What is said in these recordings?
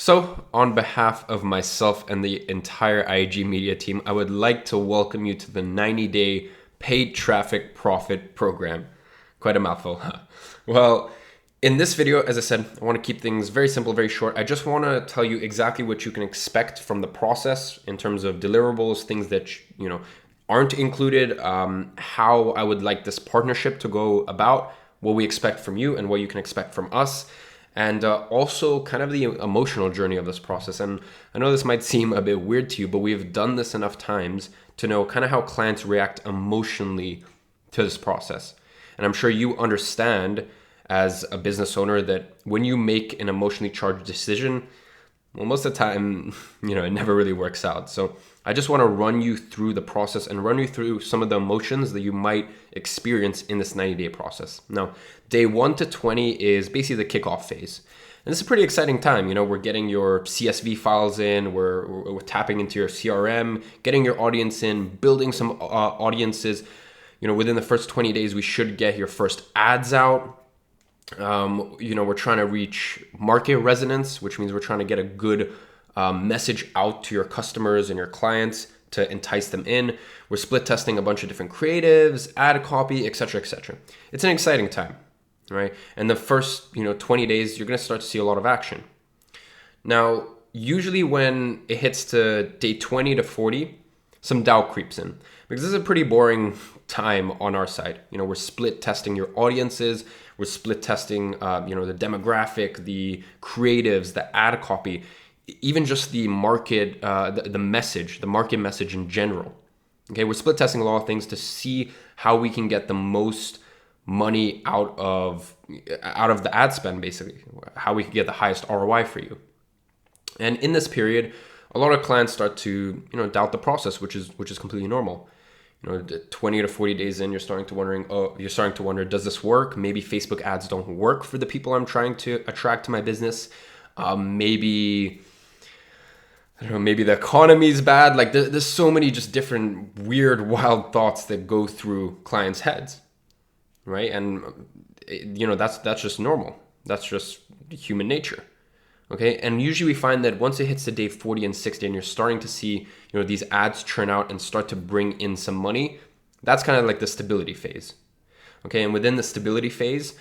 So, on behalf of myself and the entire IG Media team, I would like to welcome you to the 90-day paid traffic profit program. Quite a mouthful, huh? Well, in this video, as I said, I want to keep things very simple, very short. I just want to tell you exactly what you can expect from the process in terms of deliverables, things that aren't included, how I would like this partnership to go about, what we expect from you, and what you can expect from us. And also kind of the emotional journey of this process. And I know this might seem a bit weird to you, but we've done this enough times to know kind of how clients react emotionally to this process. And I'm sure you understand as a business owner that when you make an emotionally charged decision, well, most of the time, it never really works out. So I just want to run you through the process and run you through some of the emotions that you might experience in this 90-day process. Now, day 1 to 20 is basically the kickoff phase. And this is a pretty exciting time. We're getting your CSV files in, we're tapping into your CRM, getting your audience in, building some audiences. Within the first 20 days, we should get your first ads out. We're trying to reach market resonance, which means we're trying to get a good message out to your customers and your clients to entice them in. We're split testing a bunch of different creatives, ad copy, etc., etc. It's an exciting time, right? And the first, 20 days, you're going to start to see a lot of action. Now, usually when it hits to day 20 to 40, some doubt creeps in because this is a pretty boring time on our side. We're split testing your audiences. We're split testing, the demographic, the creatives, the ad copy, even just the market, the message, the market message in general. Okay, we're split testing a lot of things to see how we can get the most money out of the ad spend, basically, how we can get the highest ROI for you. And in this period, a lot of clients start to doubt the process, which is completely normal. 20 to 40 days in, you're starting to wonder, does this work? Maybe Facebook ads don't work for the people I'm trying to attract to my business. Maybe the economy is bad. Like there's so many just different weird, wild thoughts that go through clients' heads, right? And that's just normal. That's just human nature. Okay, and usually we find that once it hits to day 40 and 60 and you're starting to see these ads churn out and start to bring in some money, that's kind of like the stability phase. Okay, and within the stability phase,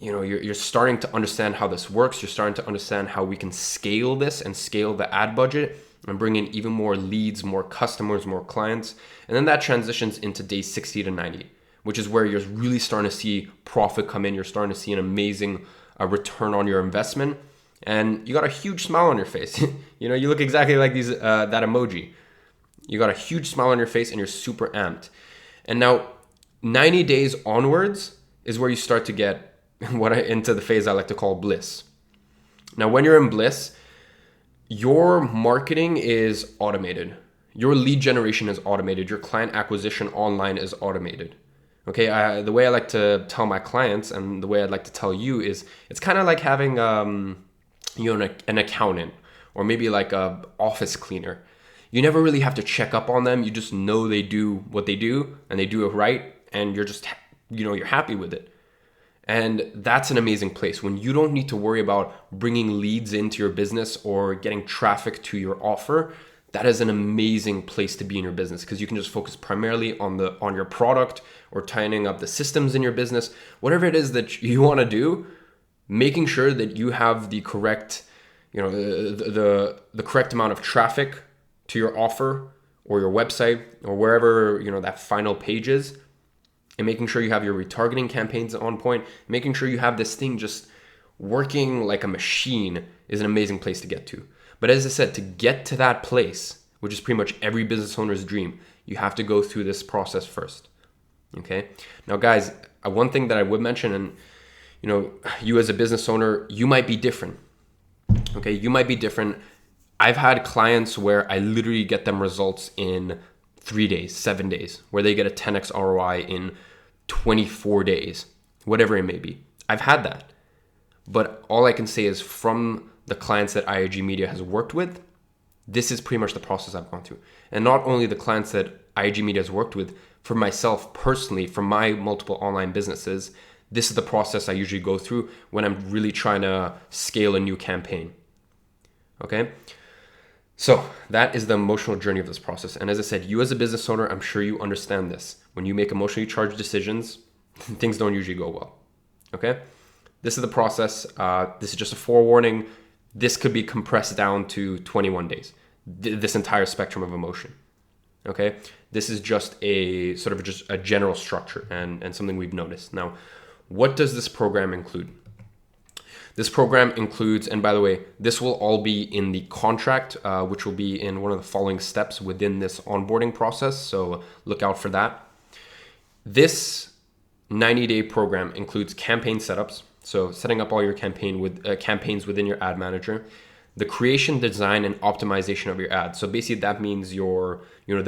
you're starting to understand how this works. You're starting to understand how we can scale this and scale the ad budget and bring in even more leads, more customers, more clients. And then that transitions into day 60 to 90, which is where you're really starting to see profit come in. You're starting to see an amazing return on your investment. And you got a huge smile on your face. You look exactly like that emoji. You got a huge smile on your face and you're super amped. And now 90 days onwards is where you start to get into the phase I like to call bliss. Now, when you're in bliss, your marketing is automated. Your lead generation is automated. Your client acquisition online is automated. Okay, the way I like to tell my clients and the way I'd like to tell you is it's kind of like having an accountant or maybe like a office cleaner. You never really have to check up on them. You just know they do what they do and they do it right, and you're just you're happy with it. And that's an amazing place when you don't need to worry about bringing leads into your business or getting traffic to your offer. That is an amazing place to be in your business because you can just focus primarily on your product or tightening up the systems in your business, whatever it is that you want to do. Making sure that you have the correct, the correct amount of traffic to your offer or your website or wherever, that final page is, and making sure you have your retargeting campaigns on point, making sure you have this thing just working like a machine is an amazing place to get to. But as I said, to get to that place, which is pretty much every business owner's dream, you have to go through this process first. Okay. Now, guys, one thing that I would mention, and you as a business owner, you might be different. Okay, you might be different. I've had clients where I literally get them results in 3 days, 7 days, where they get a 10x ROI in 24 days, whatever it may be. I've had that. But all I can say is from the clients that IAG Media has worked with, this is pretty much the process I've gone through. And not only the clients that IAG Media has worked with, for myself personally, for my multiple online businesses, this is the process I usually go through when I'm really trying to scale a new campaign. Okay. So that is the emotional journey of this process. And as I said, you as a business owner, I'm sure you understand this. When you make emotionally charged decisions, things don't usually go well. Okay. This is the process. This is just a forewarning. This could be compressed down to 21 days, this entire spectrum of emotion. Okay. This is just a sort of just a general structure and something we've noticed. Now, what does this program include? This program includes, and by the way, this will all be in the contract, which will be in one of the following steps within this onboarding process. So look out for that. This 90-day program includes campaign setups. So setting up all your campaigns within your ad manager, the creation, design, and optimization of your ads. So basically that means the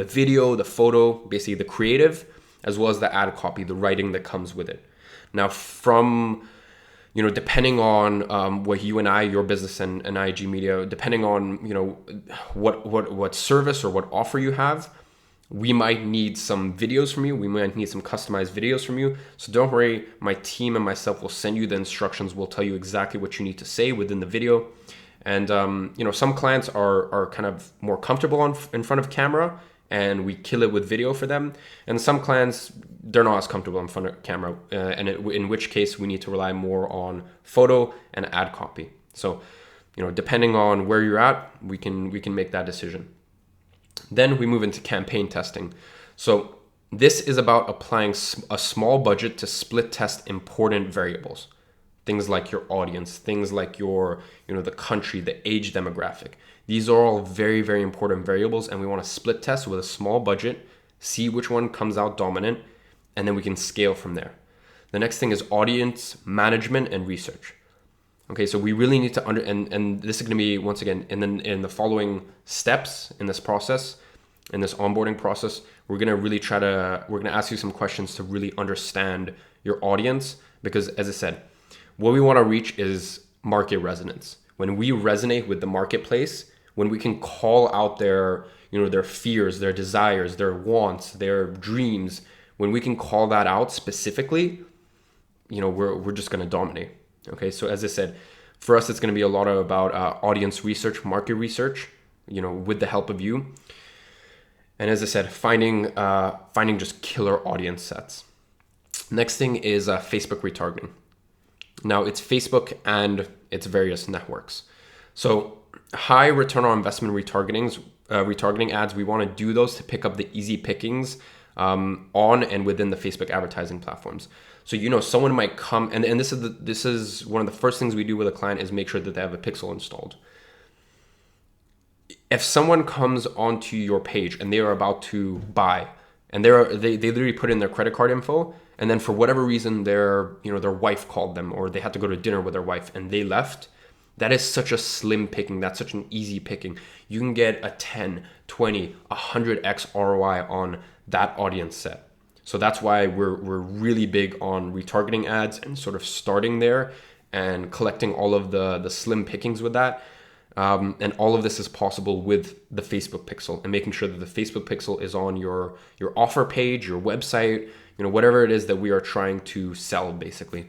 video, the photo, basically the creative, as well as the ad copy, the writing that comes with it. Now depending on what you and I, your business and IG Media, depending on, what service or what offer you have, we might need some videos from you. We might need some customized videos from you. So don't worry, my team and myself will send you the instructions. We'll tell you exactly what you need to say within the video. And, some clients are kind of more comfortable in front of camera, and we kill it with video for them. And some clients, they're not as comfortable in front of camera, in which case we need to rely more on photo and ad copy. So, depending on where you're at, we can make that decision. Then we move into campaign testing. So this is about applying a small budget to split test important variables. Things like your audience, things like the country, the age demographic. These are all very, very important variables, and we want to split test with a small budget, see which one comes out dominant, and then we can scale from there. The next thing is audience management and research. Okay, so we really need to and this is going to be, once again, in the following steps in this process, in this onboarding process, we're going to ask you some questions to really understand your audience, because as I said, what we want to reach is market resonance. When we resonate with the marketplace, when we can call out their fears, their desires, their wants, their dreams, when we can call that out specifically, we're just going to dominate. Okay, so as I said, for us, it's going to be a lot about audience research, market research, with the help of you. And as I said, finding just killer audience sets. Next thing is Facebook retargeting. Now it's Facebook and its various networks. So high return on investment retargeting ads, we want to do those to pick up the easy pickings on and within the Facebook advertising platforms. So someone might come, and this is one of the first things we do with a client is make sure that they have a pixel installed. If someone comes onto your page and they are about to buy, and they literally put in their credit card info, and then for whatever reason their wife called them, or they had to go to dinner with their wife and they left, that is such a slim picking. That's such an easy picking. You can get a 10, 20, 100x ROI on that audience set. So that's why we're really big on retargeting ads and sort of starting there and collecting all of the slim pickings with that. And all of this is possible with the Facebook pixel, and making sure that the Facebook pixel is on your offer page, your website, whatever it is that we are trying to sell, basically.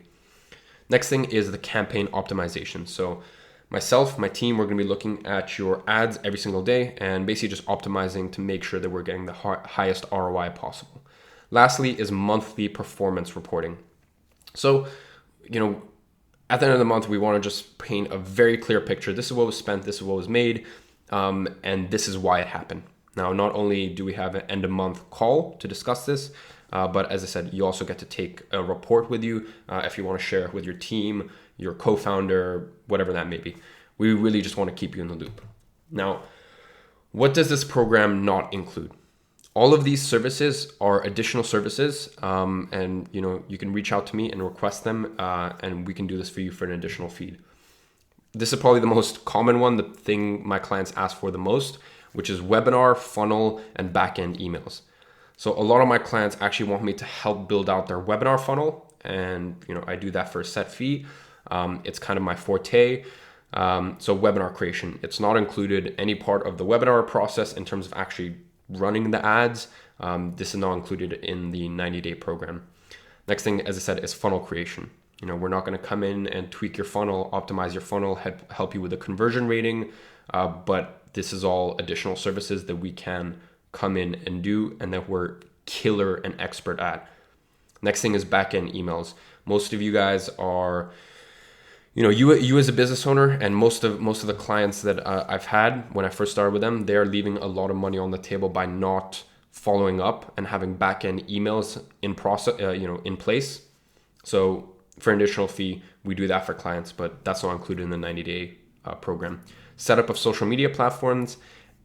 Next thing is the campaign optimization. So myself, my team, we're going to be looking at your ads every single day and basically just optimizing to make sure that we're getting the highest ROI possible. Lastly is monthly performance reporting. So, at the end of the month, we want to just paint a very clear picture. This is what was spent, this is what was made, and this is why it happened. Now, not only do we have an end of month call to discuss this, but as I said, you also get to take a report with you if you want to share it with your team, your co-founder, whatever that may be. We really just want to keep you in the loop. Now, what does this program not include? All of these services are additional services, and you can reach out to me and request them, and we can do this for you for an additional fee. This is probably the most common one, the thing my clients ask for the most, which is webinar, funnel, and backend emails. So a lot of my clients actually want me to help build out their webinar funnel, and I do that for a set fee. It's kind of my forte. So webinar creation, it's not included any part of the webinar process in terms of actually running the ads. This is not included in the 90-day program. Next thing, as I said, is funnel creation. We're not going to come in and tweak your funnel, optimize your funnel, help you with the conversion rating, but this is all additional services that we can come in and do, and that we're killer and expert at. Next thing is back-end emails. Most of you guys are, you as a business owner, and most of the clients that I've had when I first started with them, they're leaving a lot of money on the table by not following up and having back-end emails in process, in place. So for an additional fee, we do that for clients, but that's not included in the 90-day program. Setup of social media platforms,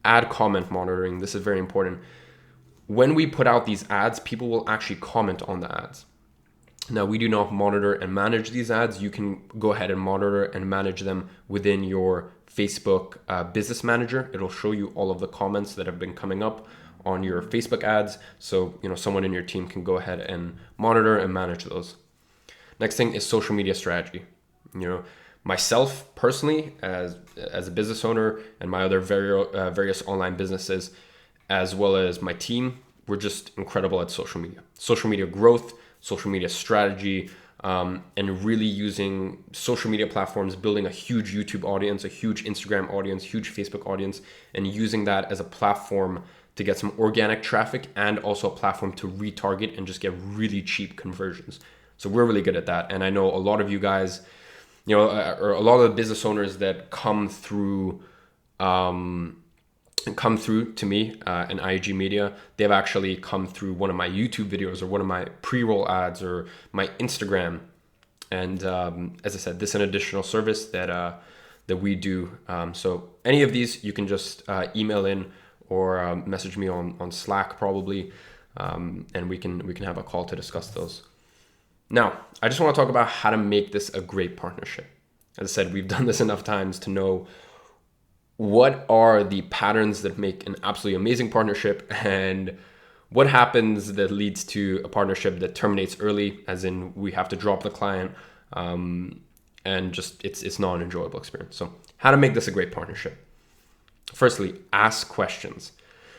ad comment monitoring. This is very important. When we put out these ads, people will actually comment on the ads. Now, we do not monitor and manage these ads. You can go ahead and monitor and manage them within your Facebook Business Manager. It'll show you all of the comments that have been coming up on your Facebook ads. So, someone in your team can go ahead and monitor and manage those. Next thing is social media strategy. Myself personally, as a business owner, and my other various online businesses, as well as my team, we're just incredible at social media growth, social media strategy, and really using social media platforms, building a huge YouTube audience, a huge Instagram audience, huge Facebook audience, and using that as a platform to get some organic traffic, and also a platform to retarget and just get really cheap conversions. So we're really good at that. And I know a lot of you guys, or a lot of the business owners that come through to me in IAG Media, they've actually come through one of my YouTube videos or one of my pre-roll ads or my Instagram. And as I said, this is an additional service that we do. So any of these, you can just email in or message me on Slack probably, and we can have a call to discuss those. Now, I just want to talk about how to make this a great partnership. As I said, we've done this enough times to know what are the patterns that make an absolutely amazing partnership, and what happens that leads to a partnership that terminates early, as in we have to drop the client, and just it's not an enjoyable experience. So how to make this a great partnership? Firstly, ask questions.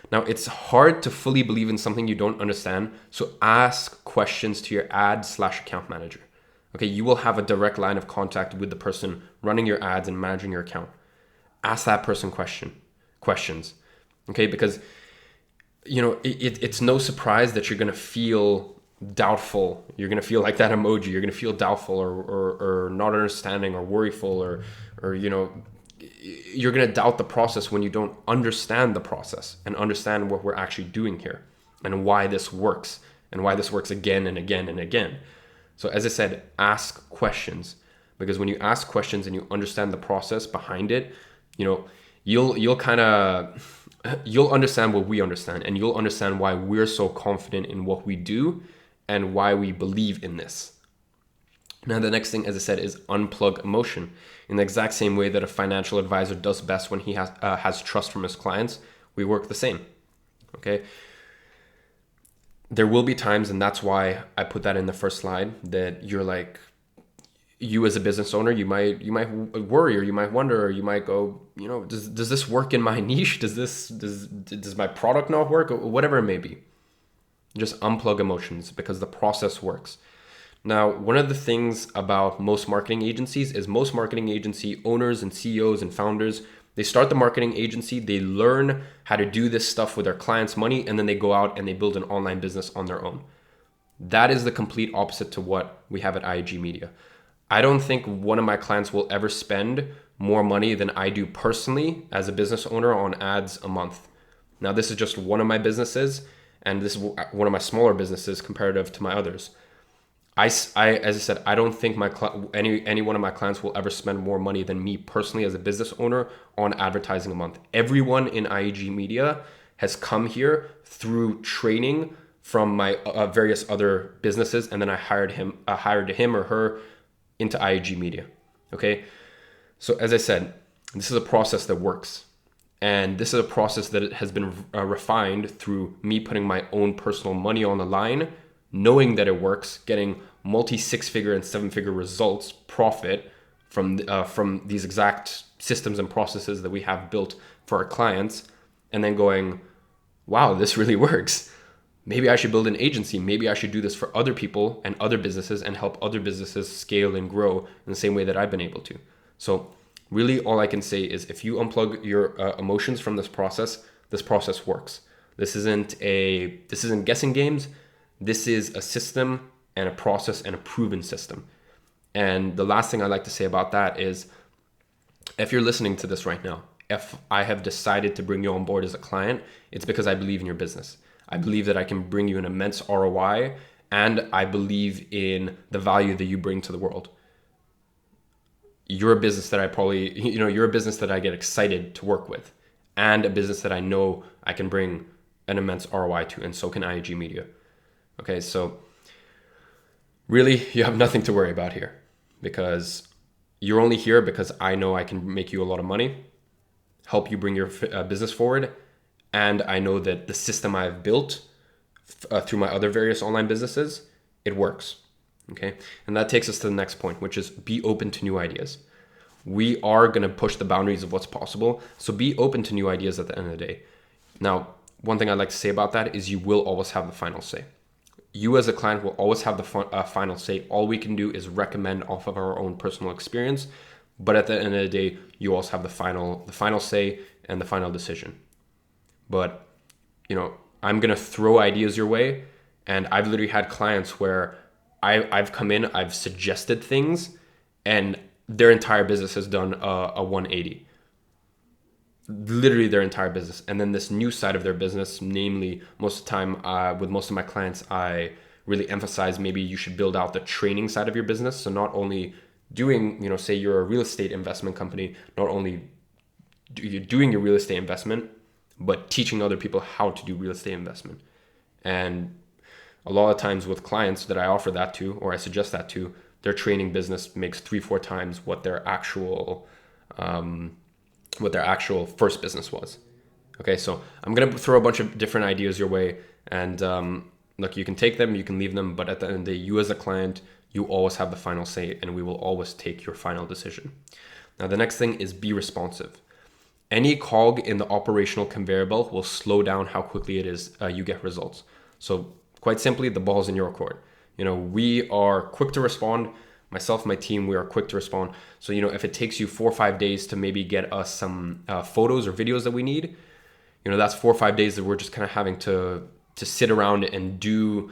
Now, it's hard to fully believe in something you don't understand, so ask questions to your ad/account manager. Okay, you will have a direct line of contact with the person running your ads and managing your account. Ask that person questions, okay? Because, it's no surprise that you're going to feel doubtful. You're going to feel like that emoji. You're going to feel doubtful or not understanding or worryful or you're going to doubt the process when you don't understand the process and understand what we're actually doing here and why this works and why this works again and again and again. So as I said, ask questions, because when you ask questions and you understand the process behind it, you'll understand what we understand, and you'll understand why we're so confident in what we do and why we believe in this. Now, the next thing, as I said, is unplug emotion. In the exact same way that a financial advisor does best when he has trust from his clients, we work the same. Okay. There will be times, and that's why I put that in the first slide, that you're like, you as a business owner, you might worry, or you might wonder, or you might go, does this work in my niche? Does my product not work? Or whatever it may be. Just unplug emotions, because the process works. Now, one of the things about most marketing agencies is most marketing agency owners and CEOs and founders, they start the marketing agency, they learn how to do this stuff with their clients' money, and then they go out and they build an online business on their own. That is the complete opposite to what we have at IAG Media. I don't think one of my clients will ever spend more money than I do personally as a business owner on ads a month. Now, this is just one of my businesses, and this is one of my smaller businesses comparative to my others. As I said, I don't think any one of my clients will ever spend more money than me personally as a business owner on advertising a month. Everyone in IAG Media has come here through training from my various other businesses, and then I hired him or her into IAG Media. Okay, so as I said, this is a process that works, and this is a process that has been refined through me putting my own personal money on the line, knowing that it works, getting multi-6-figure and 7-figure results, profit from these exact systems and processes that we have built for our clients, and then going, wow, this really works. maybe I should build an agency. Maybe I should do this for other people and other businesses and help other businesses scale and grow in the same way that I've been able to. So really all I can say is if you unplug your emotions from this process works. This isn't guessing games. This is a system and a process and a proven system. And the last thing I'd like to say about that is if you're listening to this right now, if I have decided to bring you on board as a client, it's because I believe in your business. I believe that I can bring you an immense ROI, and I believe in the value that you bring to the world. You're a business that you're a business that I get excited to work with, and a business that I know I can bring an immense ROI to, and so can IAG Media. Okay, so really, you have nothing to worry about here, because you're only here because I know I can make you a lot of money, help you bring your business forward, and I know that the system I've built through my other various online businesses, it works. Okay, and that takes us to the next point, which is be open to new ideas. We are going to push the boundaries of what's possible, so be open to new ideas at the end of the day. Now, one thing I'd like to say about that is you will always have the final say. You as a client will always have the final say. All we can do is recommend off of our own personal experience, but at the end of the day, you also have the final say and the final decision. But I'm gonna throw ideas your way, and I've literally had clients where I've come in, I've suggested things, and their entire business has done a 180. Literally their entire business. And then this new side of their business, namely most of the time with most of my clients, I really emphasize maybe you should build out the training side of your business. So not only doing, say you're a real estate investment company, not only you're doing your real estate investment, but teaching other people how to do real estate investment. And a lot of times with clients that I offer that to, or I suggest that to, their training business makes 3-4 times what their actual first business was. Okay, so I'm gonna throw a bunch of different ideas your way, and look, you can take them, you can leave them, but at the end of the day, you as a client, you always have the final say, and we will always take your final decision. Now, the next thing is be responsive. Any cog in the operational conveyor belt will slow down how quickly it is you get results. So quite simply, the ball's in your court. We are quick to respond. Myself, my team, we are quick to respond. So, if it takes you 4 or 5 days to maybe get us some photos or videos that we need, that's 4 or 5 days that we're just kind of having to sit around and do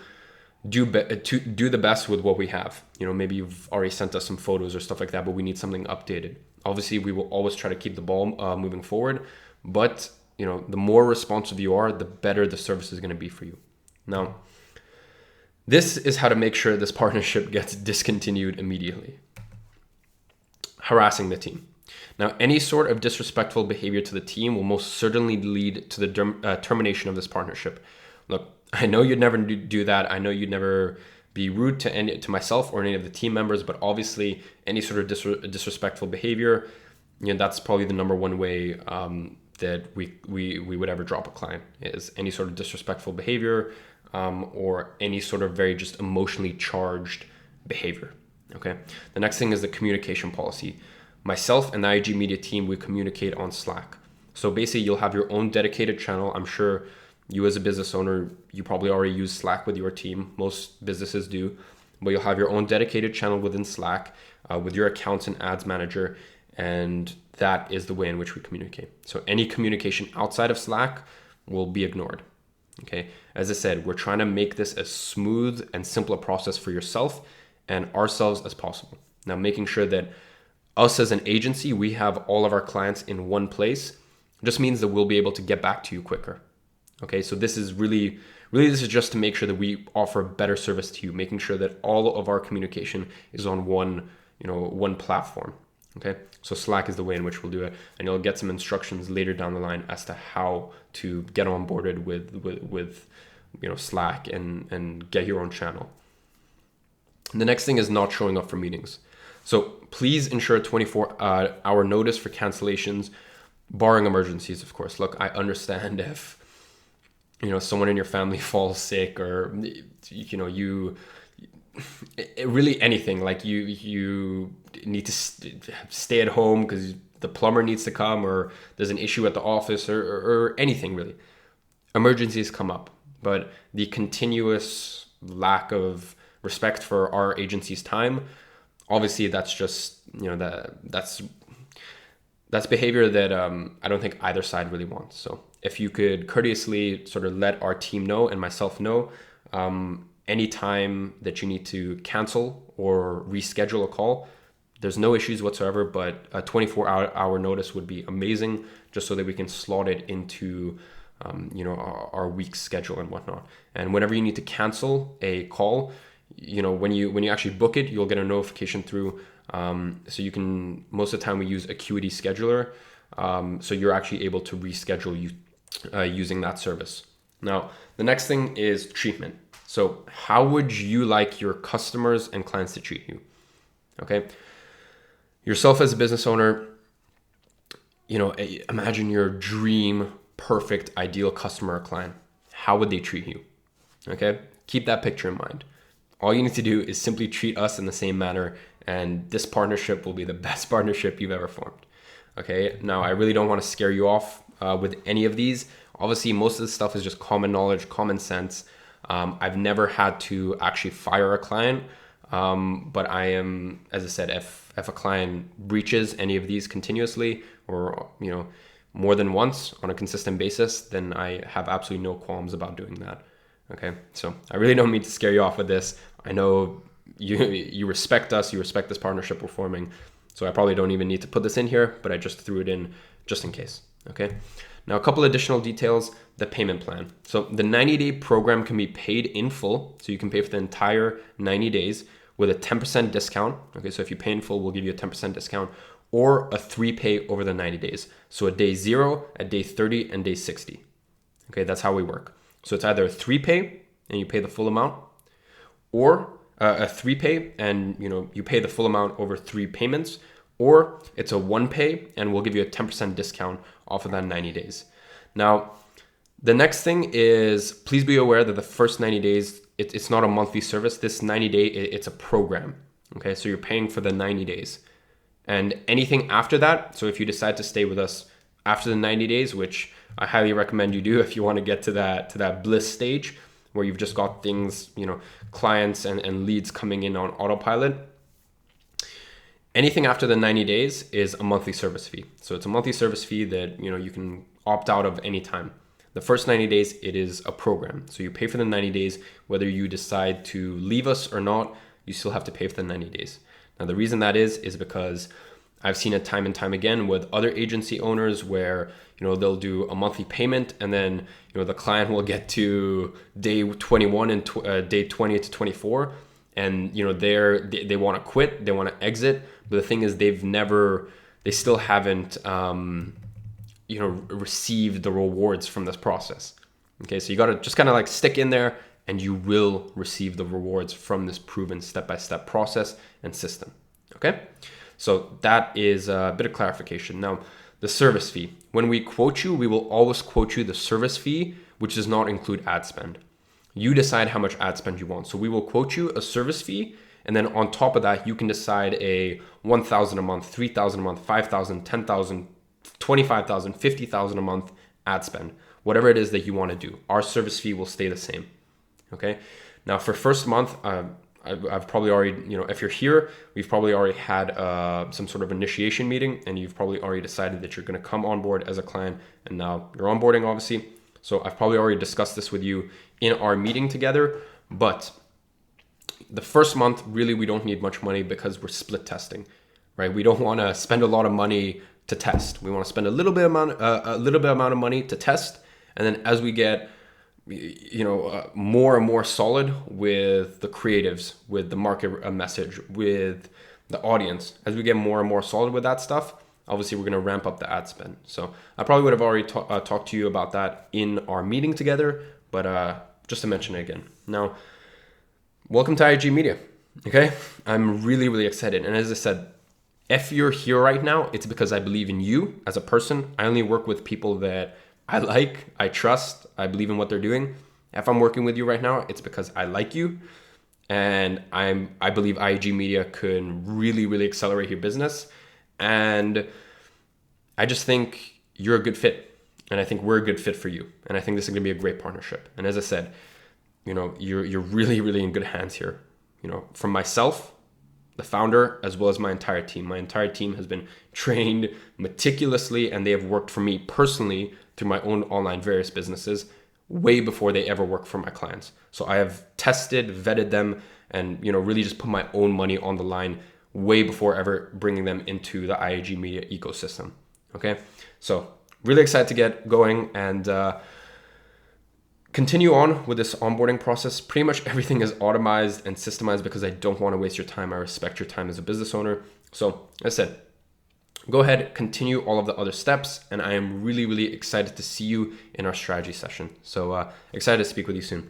the best with what we have. Maybe you've already sent us some photos or stuff like that, but we need something updated. Obviously, we will always try to keep the ball moving forward, but the more responsive you are, the better the service is going to be for you. Now, this is how to make sure this partnership gets discontinued immediately. Harassing the team. Now, any sort of disrespectful behavior to the team will most certainly lead to the termination of this partnership. Look, I know you'd never do that. I know you'd never be rude to myself or any of the team members, but obviously any sort of disrespectful behavior, that's probably the number one way that we would ever drop a client, is any sort of disrespectful behavior or any sort of very just emotionally charged behavior. Okay. The next thing is the communication policy. Myself and the IAG Media team, we communicate on Slack. So basically, you'll have your own dedicated channel. I'm sure you as a business owner, you probably already use Slack with your team. Most businesses do. But you'll have your own dedicated channel within Slack with your accounts and ads manager. And that is the way in which we communicate. So any communication outside of Slack will be ignored. Okay. As I said, we're trying to make this as smooth and simple a process for yourself and ourselves as possible. Now, making sure that us as an agency, we have all of our clients in one place just means that we'll be able to get back to you quicker. Okay. So this is really this is just to make sure that we offer better service to you, making sure that all of our communication is on one platform. Okay, so Slack is the way in which we'll do it, and you'll get some instructions later down the line as to how to get onboarded with Slack and get your own channel. And the next thing is not showing up for meetings. So please ensure a 24-hour notice for cancellations, barring emergencies, of course. Look, I understand if someone in your family falls sick, or you really anything, like you need to stay at home because the plumber needs to come, or there's an issue at the office, or anything really. Emergencies come up. but the continuous lack of respect for our agency's time, obviously that's just, that's behavior that I don't think either side really wants. So if you could courteously sort of let our team know and myself know anytime that you need to cancel or reschedule a call, there's no issues whatsoever, but a 24-hour notice would be amazing, just so that we can slot it into our week's schedule and whatnot. And whenever you need to cancel a call, when you actually book it, you'll get a notification through. So you can, most of the time we use Acuity Scheduler. So you're actually able to reschedule using that service. Now, the next thing is treatment. So how would you like your customers and clients to treat you? Okay. Yourself as a business owner, imagine your dream, perfect, ideal customer or client. How would they treat you? Okay. Keep that picture in mind. All you need to do is simply treat us in the same manner, and this partnership will be the best partnership you've ever formed. Okay. Now, I really don't want to scare you off with any of these. Obviously, most of this stuff is just common knowledge, common sense. I've never had to actually fire a client, but I am, as I said, if a client breaches any of these continuously or more than once on a consistent basis, then I have absolutely no qualms about doing that. Okay, so I really don't mean to scare you off with this. I know you respect us, you respect this partnership we're forming, so I probably don't even need to put this in here, but I just threw it in just in case. Okay. Now, a couple additional details, the payment plan. So the 90-day program can be paid in full. So you can pay for the entire 90 days with a 10% discount. Okay, so if you pay in full, we'll give you a 10% discount, or a 3-pay over the 90 days. So a day 0, a day 30, and day 60. Okay, that's how we work. So it's either a 3-pay and you pay the full amount, or a 3-pay and you pay the full amount over 3 payments, or it's a 1-pay and we'll give you a 10% discount off of that 90 days. Now, the next thing is, please be aware that the first 90 days, it's not a monthly service. This 90-day, it's a program. Okay, so you're paying for the 90 days. And anything after that, so if you decide to stay with us after the 90 days, which I highly recommend you do if you want to get to that bliss stage where you've just got things, clients and leads coming in on autopilot, anything after the 90 days is a monthly service fee. So it's a monthly service fee that you can opt out of any time. The first 90 days, it is a program. So you pay for the 90 days, whether you decide to leave us or not, you still have to pay for the 90 days. Now, the reason that is because I've seen it time and time again with other agency owners where, they'll do a monthly payment and then, the client will get to day 21 and day 20 to 24. And, they want to quit, they want to exit. But the thing is, they still haven't, received the rewards from this process. Okay, so you got to just kind of like stick in there and you will receive the rewards from this proven step-by-step process and system. Okay, so that is a bit of clarification. Now, the service fee. When we quote you, we will always quote you the service fee, which does not include ad spend. You decide how much ad spend you want. So we will quote you a service fee, and then on top of that, you can decide a $1,000 a month, $3,000 a month, $5,000, $10,000, $25,000, $50,000 a month ad spend, whatever it is that you want to do. Our service fee will stay the same. Okay. Now, for first month, I've probably already, if you're here, we've probably already had some sort of initiation meeting, and you've probably already decided that you're going to come on board as a client, and now you're onboarding, obviously. So I've probably already discussed this with you in our meeting together, but the first month, really, we don't need much money because we're split testing, right? We don't want to spend a lot of money to test. We want to spend a little bit amount of money to test, and then as we get more and more solid with the creatives, with the market message, with the audience, as we get more and more solid with that stuff, obviously we're going to ramp up the ad spend. So I probably would have already talked to you about that in our meeting together, but just to mention it again. Now, welcome to IG Media. Okay, I'm really, really excited. And as I said, if you're here right now, it's because I believe in you as a person. I only work with people that I like, I trust, I believe in what they're doing. If I'm working with you right now, it's because I like you, and I believe IG Media can really, really accelerate your business. And I just think you're a good fit. And I think we're a good fit for you. And I think this is going to be a great partnership. And as I said, you're really, really in good hands here. From myself, the founder, as well as my entire team. My entire team has been trained meticulously, and they have worked for me personally through my own online various businesses way before they ever work for my clients. So I have tested, vetted them, and really just put my own money on the line way before ever bringing them into the IAG Media ecosystem. Okay, so really excited to get going and continue on with this onboarding process. Pretty much everything is automized and systemized because I don't want to waste your time. I respect your time as a business owner. So as I said, go ahead, continue all of the other steps, and I am really, really excited to see you in our strategy session. So excited to speak with you soon.